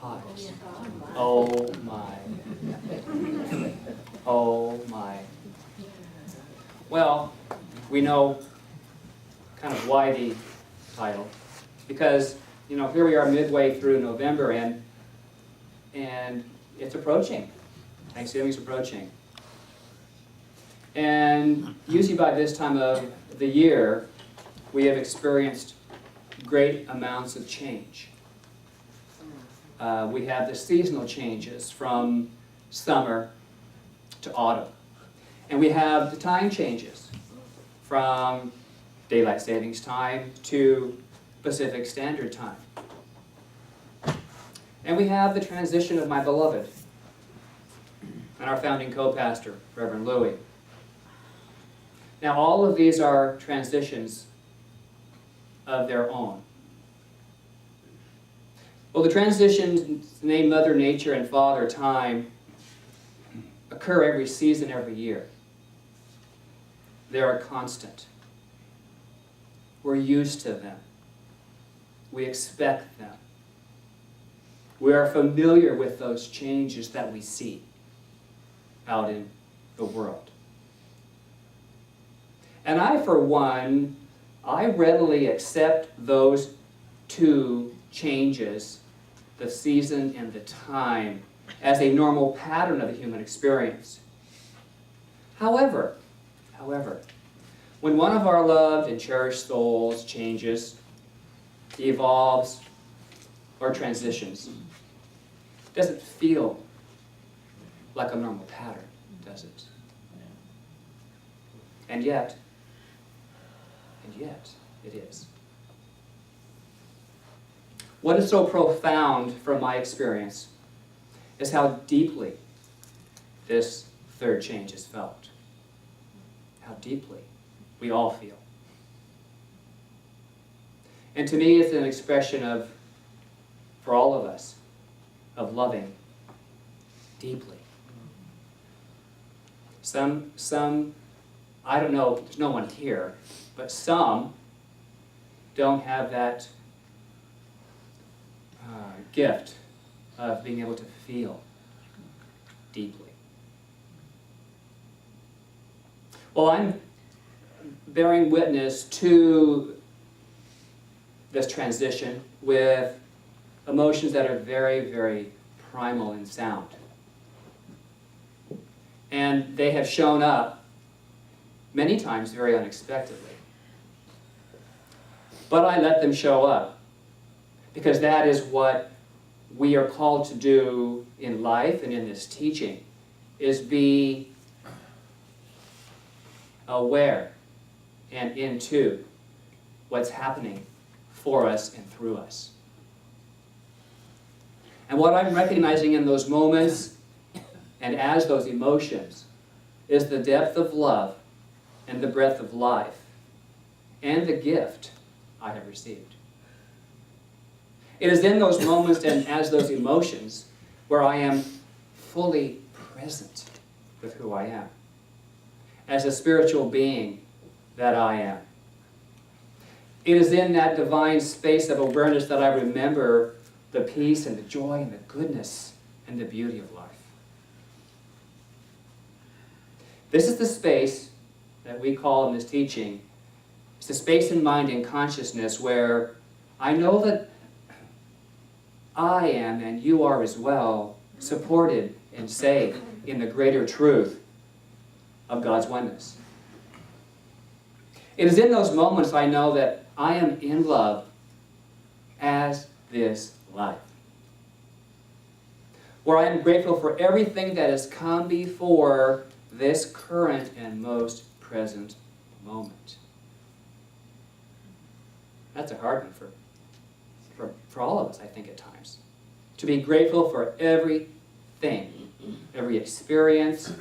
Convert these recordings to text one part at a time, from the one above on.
hives. Oh my. Oh my. Well, we know kind of why the title. Because, you know, here we are midway through November and it's approaching. Thanksgiving's approaching. And usually by this time of the year, we have experienced great amounts of change. We have the seasonal changes from summer to autumn. And we have the time changes from daylight savings time to Pacific Standard Time. And we have the transition of my beloved and our founding co-pastor, Reverend Louis. Now all of these are transitions of their own. Well, the transitions named Mother Nature and Father Time occur every season, every year. They are constant. We're used to them. We expect them. We are familiar with those changes that we see out in the world. And I, for one, I readily accept those two changes, the season and the time, as a normal pattern of the human experience. However, when one of our loved and cherished souls changes, evolves, or transitions, it doesn't feel like a normal pattern, does it? And yet it is. What is so profound from my experience is how deeply this third change is felt. How deeply we all feel. And to me, it's an expression of, for all of us, of loving deeply. Some, I don't know, there's no one here, but some don't have that gift of being able to feel deeply. Well, I'm bearing witness to this transition with emotions that are very, very primal and sound. And they have shown up many times very unexpectedly. But I let them show up because that is what we are called to do in life and in this teaching, is be aware and into what's happening for us and through us. And what I'm recognizing in those moments and as those emotions is the depth of love and the breadth of life and the gift I have received. It is in those moments and as those emotions where I am fully present with who I am, as a spiritual being that I am. It is in that divine space of awareness that I remember the peace and the joy and the goodness and the beauty of life. This is the space that we call in this teaching, it's the space in mind and consciousness where I know that I am, and you are as well, supported and saved in the greater truth of God's oneness. It is in those moments I know that I am in love as this life, where I am grateful for everything that has come before this current and most present moment. That's a hard one for all of us, I think, at times. To be grateful for everything, every experience,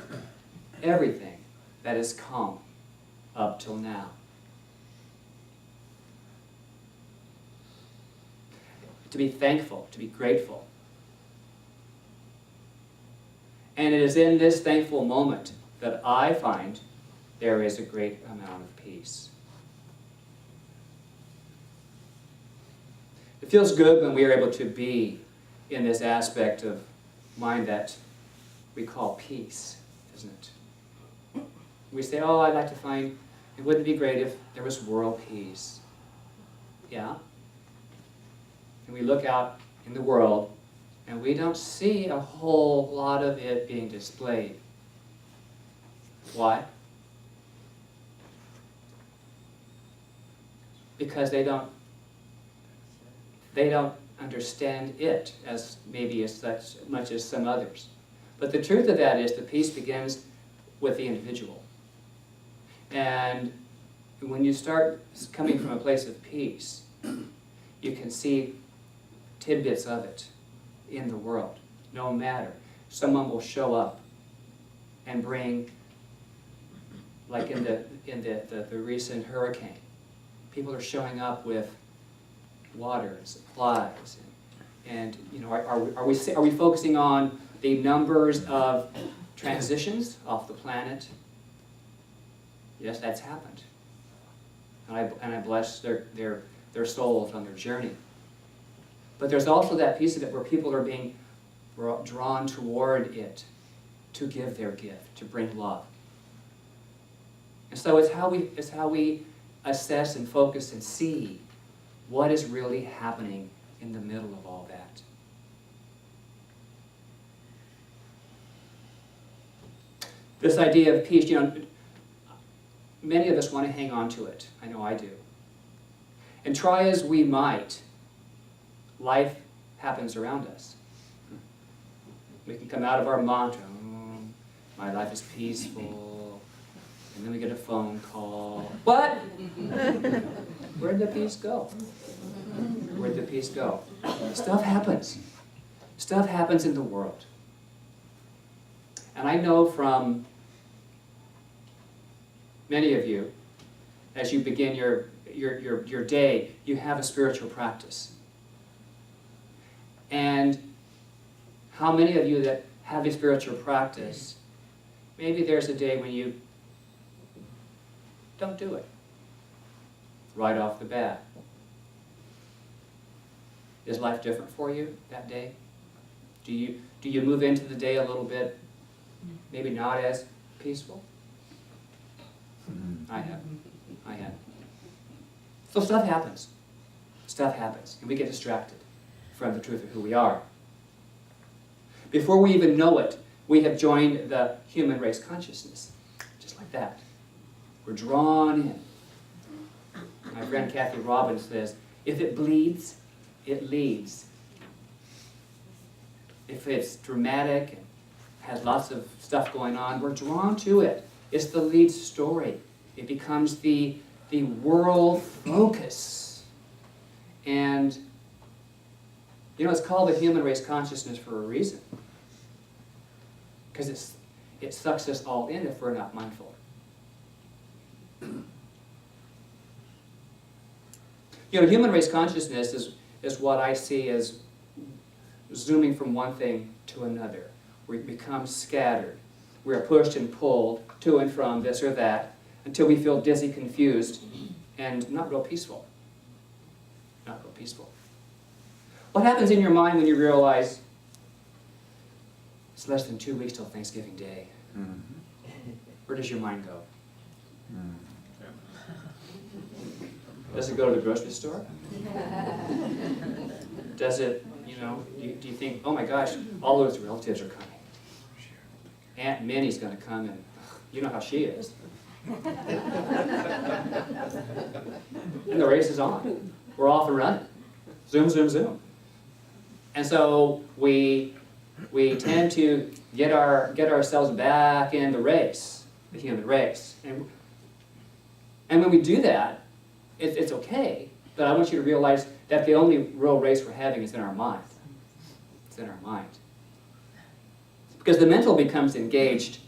everything that has come up till now. To be thankful, to be grateful. And it is in this thankful moment that I find there is a great amount of peace. It feels good when we are able to be in this aspect of mind that we call peace, isn't it? We say, oh, I'd like to find, it wouldn't be great if there was world peace. Yeah? And we look out in the world, and we don't see a whole lot of it being displayed. Why? Because they don't understand it as maybe as much as some others. But the truth of that is the peace begins with the individual. And when you start coming from a place of peace, you can see tidbits of it in the world. No matter. Someone will show up and bring, like in the recent hurricane, people are showing up with water and supplies, and you know, are we focusing on the numbers of transitions off the planet? Yes, that's happened, and I bless their souls on their journey. But there's also that piece of it where people are being drawn toward it to give their gift, to bring love. And so it's how we assess and focus and see what is really happening in the middle of all that. This idea of peace, you know, many of us want to hang on to it. I know I do. And try as we might, life happens around us. We can come out of our mantra, my life is peaceful, and then we get a phone call. What? Where'd the peace go? Where'd the peace go? Stuff happens. Stuff happens in the world. And I know from many of you, as you begin your day, you have a spiritual practice. And how many of you that have a spiritual practice, maybe there's a day when you don't do it right off the bat. Is life different for you that day? Do you move into the day a little bit, maybe not as peaceful? I have. So stuff happens. Stuff happens, and we get distracted from the truth of who we are. Before we even know it, we have joined the human race consciousness, just like that. We're drawn in. My friend Kathy Robbins says, if it bleeds, it leads. If it's dramatic and has lots of stuff going on, we're drawn to it. It's the lead story. It becomes the world focus. And, you know, it's called the human race consciousness for a reason. Because it sucks us all in if we're not mindful. You know, human race consciousness is what I see as zooming from one thing to another. We become scattered. We are pushed and pulled to and from this or that until we feel dizzy, confused, and not real peaceful. Not real peaceful. What happens in your mind when you realize it's less than 2 weeks till Thanksgiving Day? Where does your mind go? Does it go to the grocery store? Does it, you know, do you think, oh my gosh, all those relatives are coming. Aunt Minnie's going to come, and you know how she is. And the race is on. We're off and running. Zoom, zoom, zoom. And so we tend to get ourselves back in the race, the human race. And when we do that, it's okay, but I want you to realize that the only real race we're having is in our mind. It's in our mind. Because the mental becomes engaged,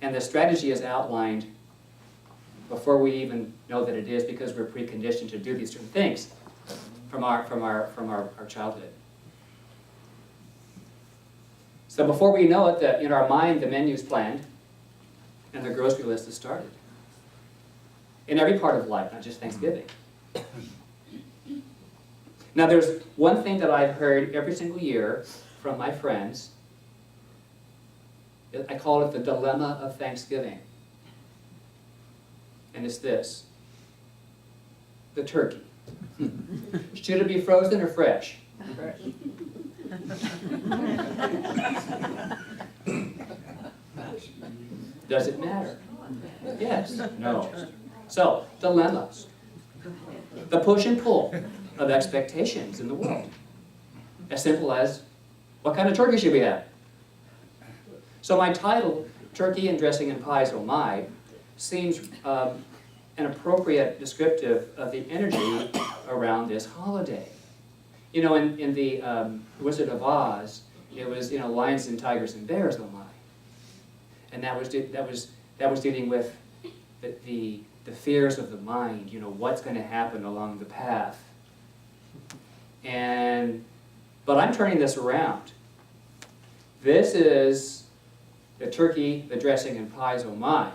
and the strategy is outlined before we even know that it is, because we're preconditioned to do these certain things from our childhood. So before we know it, in our mind, the menu's planned, and the grocery list is started. In every part of life, not just Thanksgiving. Now there's one thing that I've heard every single year from my friends. I call it the dilemma of Thanksgiving. And it's this: the turkey. Should it be frozen or fresh? Fresh. Does it matter? Yes. No. So, dilemmas. The push and pull of expectations in the world. As simple as, what kind of turkey should we have? So my title, Turkey and Dressing and Pies Oh My, seems an appropriate descriptive of the energy around this holiday. You know, in the Wizard of Oz, it was, you know, lions and tigers and bears, oh my. And that was dealing with the fears of the mind, you know, what's going to happen along the path. But I'm turning this around. This is the turkey, the dressing, and pies, oh my,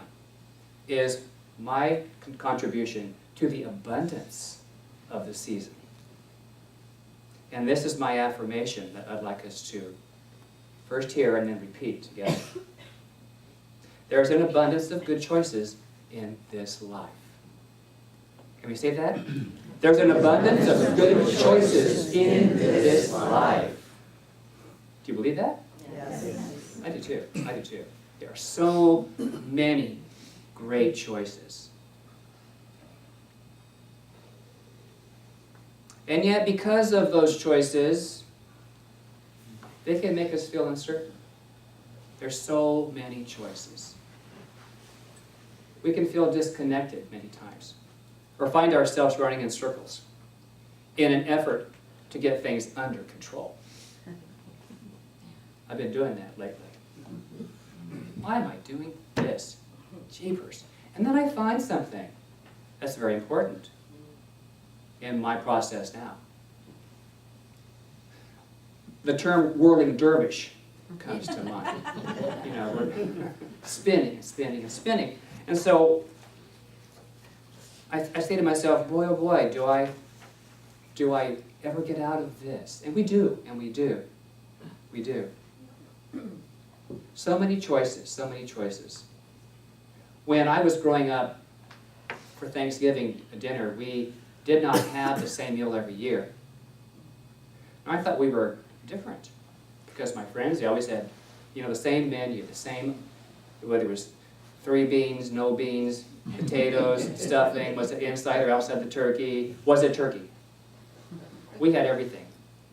is my contribution to the abundance of the season. And this is my affirmation that I'd like us to first hear and then repeat together. There's an abundance of good choices in this life. Can we say that? There's an abundance of good choices in this life. Do you believe that? Yes. I do too. I do too. There are so many great choices. And yet, because of those choices, they can make us feel uncertain. There's so many choices. We can feel disconnected many times, or find ourselves running in circles in an effort to get things under control. I've been doing that lately. Why am I doing this? Jeepers. And then I find something that's very important in my process now. The term whirling dervish comes to mind. You know, we're spinning and spinning and spinning. And so I say to myself, boy, oh boy, do I ever get out of this? And we do, and we do. We do. So many choices, so many choices. When I was growing up, for Thanksgiving dinner, we did not have the same meal every year. And I thought we were different, because my friends, they always had, you know, the same menu, the same, whether it was 3 beans, no beans, potatoes, stuffing, was it inside or outside the turkey, was it turkey? We had everything.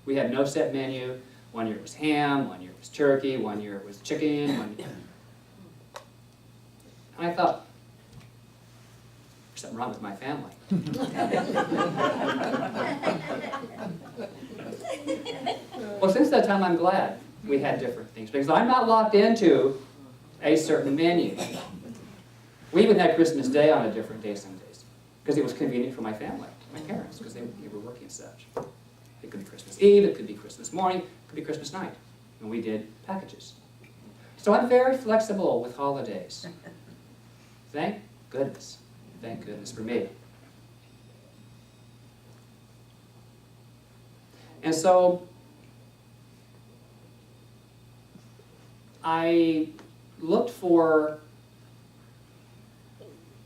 We had no set menu. One year it was ham, one year it was turkey, one year it was chicken. And I thought, there's something wrong with my family. Well, since that time, I'm glad we had different things, because I'm not locked into a certain menu. We even had Christmas Day on a different day some days, because it was convenient for my family, my parents, because they were working and such. It could be Christmas Eve, it could be Christmas morning, it could be Christmas night, and we did packages. So I'm very flexible with holidays. Thank goodness. Thank goodness for me. And so I looked for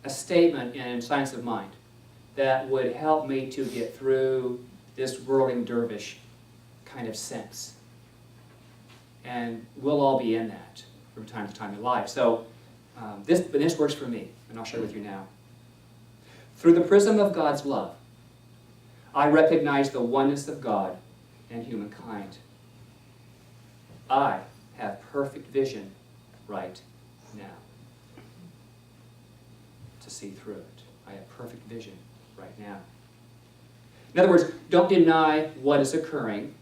a statement in Science of Mind that would help me to get through this whirling dervish kind of sense. And we'll all be in that from time to time in life. So this works for me, and I'll share with you now. Through the prism of God's love, I recognize the oneness of God and humankind. I have perfect vision right now to see through it. I have perfect vision right now. In other words, don't deny what is occurring,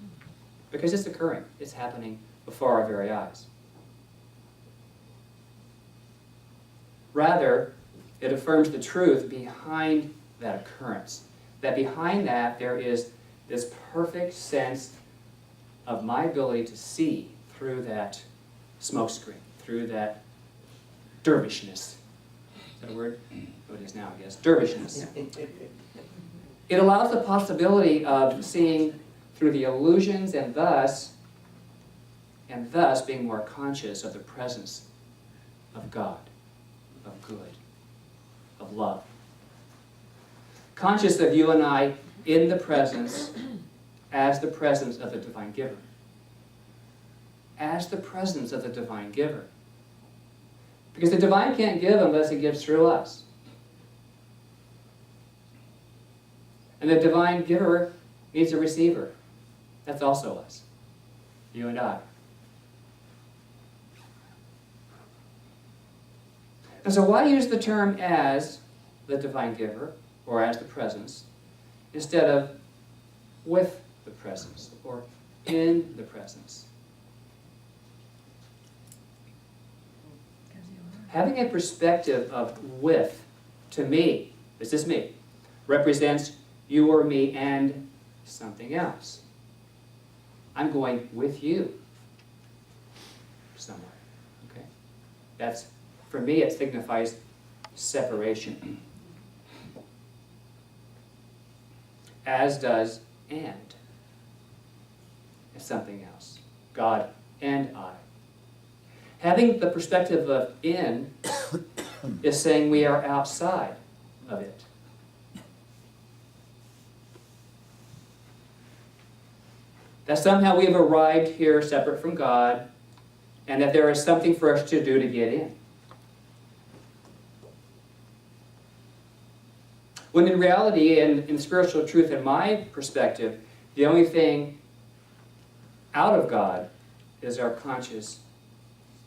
because it's occurring. It's happening before our very eyes. Rather, it affirms the truth behind that occurrence. That behind that there is this perfect sense of my ability to see through that smokescreen, through that dervishness. Is that a word? Oh, it is now, I guess. Dervishness. It allows the possibility of seeing through the illusions and thus being more conscious of the presence of God, of good, of love. Conscious of you and I in the presence as the presence of the divine giver. As the presence of the divine giver. Because the divine can't give unless it gives through us. And the divine giver needs a receiver. That's also us. You and I. And so why use the term as the divine giver, or as the presence, instead of with the presence, or in the presence? Having a perspective of with, to me, this is me, represents you or me and something else. I'm going with you somewhere. Okay? That's, for me, it signifies separation. As does and. It's something else. God and I. Having the perspective of in is saying we are outside of it. That somehow we have arrived here separate from God, and that there is something for us to do to get in. When in reality, in spiritual truth, in my perspective, the only thing out of God is our conscious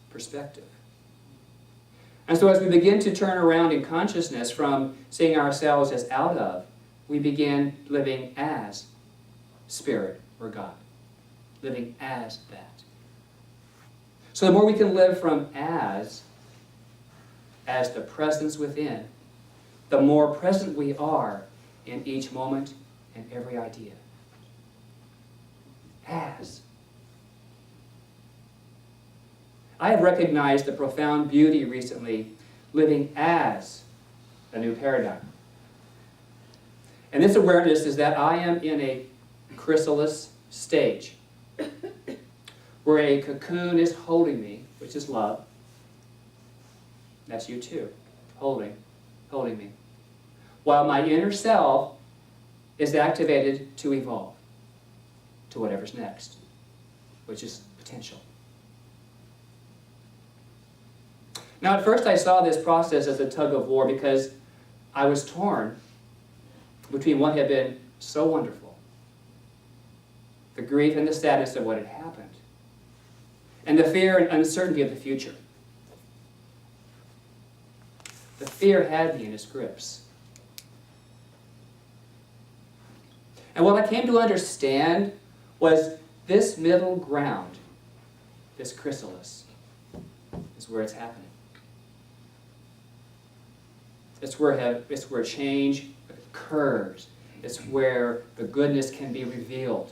perspective. And so as we begin to turn around in consciousness from seeing ourselves as out of, we begin living as Spirit or God. Living as that. So the more we can live from as the presence within, the more present we are in each moment and every idea. As. I have recognized the profound beauty recently living as a new paradigm. And this awareness is that I am in a chrysalis stage where a cocoon is holding me, which is love. That's you too, holding me. While my inner self is activated to evolve to whatever's next, which is potential. Now, at first I saw this process as a tug of war because I was torn between what had been so wonderful, the grief and the sadness of what had happened, and the fear and uncertainty of the future. The fear had me in its grips. And what I came to understand was this middle ground, this chrysalis, is where it's happening. It's where change occurs. It's where the goodness can be revealed.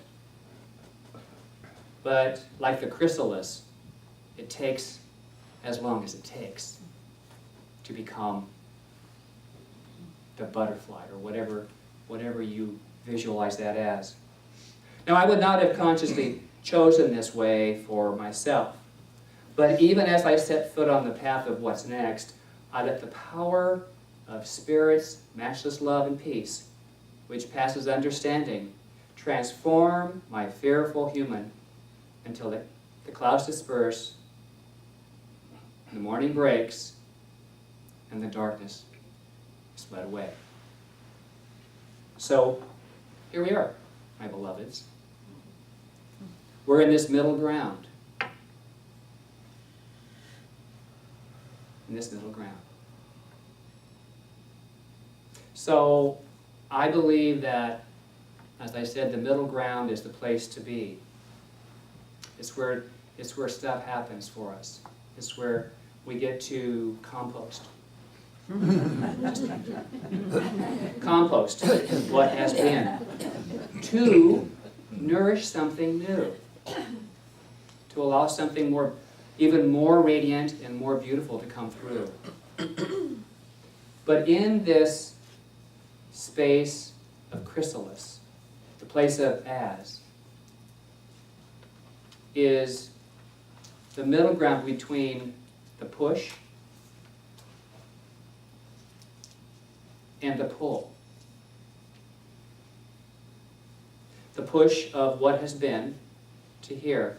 But like the chrysalis, it takes as long as it takes to become the butterfly, or whatever you visualize that as. Now, I would not have consciously chosen this way for myself. But even as I set foot on the path of what's next, I let the power of Spirit's matchless love and peace, which passes understanding, transform my fearful human until the clouds disperse, the morning breaks, and the darkness is fled away. So, here we are, my beloveds. We're in this middle ground. In this middle ground. So, I believe that, as I said, the middle ground is the place to be. It's where stuff happens for us. It's where we get to compost. Compost what has been. To nourish something new. To allow something more, even more radiant and more beautiful to come through. But in this space of chrysalis, the place of as, is the middle ground between the push and the pull. The push of what has been to here,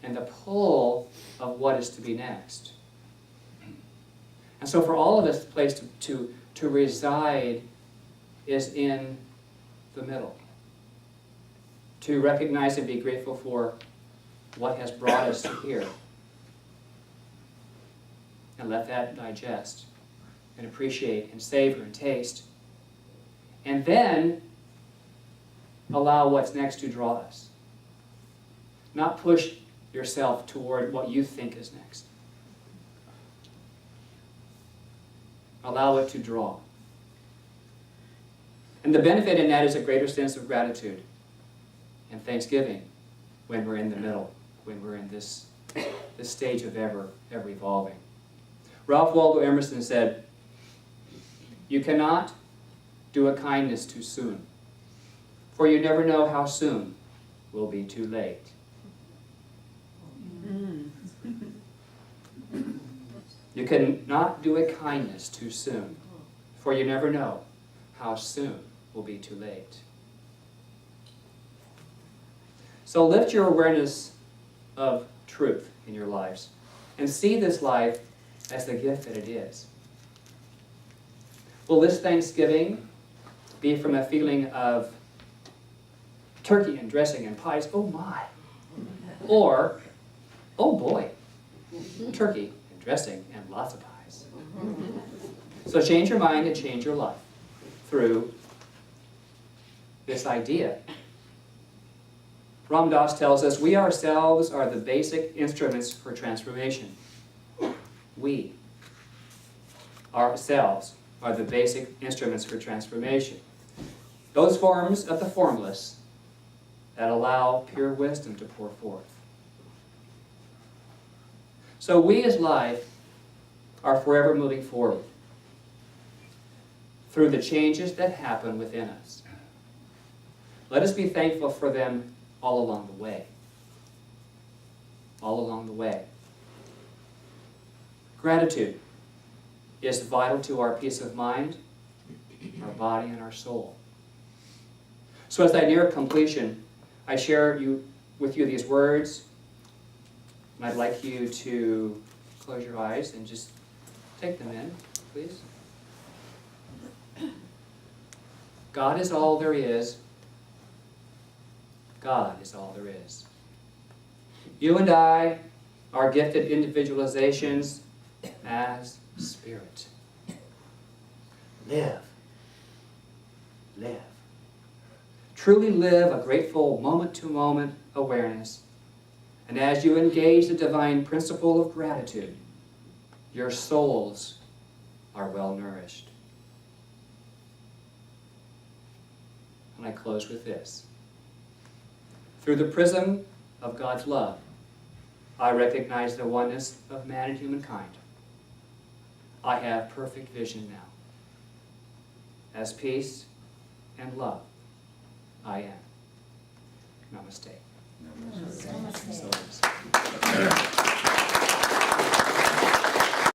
and the pull of what is to be next. And so for all of us, the place to reside is in the middle. To recognize and be grateful for what has brought us to here. And let that digest and appreciate and savor and taste. And then allow what's next to draw us. Not push yourself toward what you think is next. Allow it to draw. And the benefit in that is a greater sense of gratitude and thanksgiving when we're in the middle, when we're in this stage of ever evolving. Ralph Waldo Emerson said, "You cannot do a kindness too soon, for you never know how soon will be too late." You cannot do a kindness too soon, for you never know how soon will be too late. So lift your awareness of truth in your lives and see this life as the gift that it is. Will this Thanksgiving be from a feeling of turkey and dressing and pies, oh my, or, oh boy, turkey and dressing and lots of pies? So change your mind and change your life through this idea. Ram Dass tells us, we ourselves are the basic instruments for transformation. We ourselves are the basic instruments for transformation. Those forms of the formless that allow pure wisdom to pour forth. So we as life are forever moving forward through the changes that happen within us. Let us be thankful for them all along the way. All along the way. Gratitude is vital to our peace of mind, our body, and our soul. So as I near completion, I share with you these words, and I'd like you to close your eyes and just take them in, please. God is all there is. God is all there is. You and I are gifted individualizations as spirit. Live. Live. Truly live a grateful moment-to-moment awareness. And as you engage the divine principle of gratitude, your souls are well nourished. And I close with this. Through the prism of God's love, I recognize the oneness of man and humankind. I have perfect vision now. As peace and love, I am. Namaste. Namaste. So it is.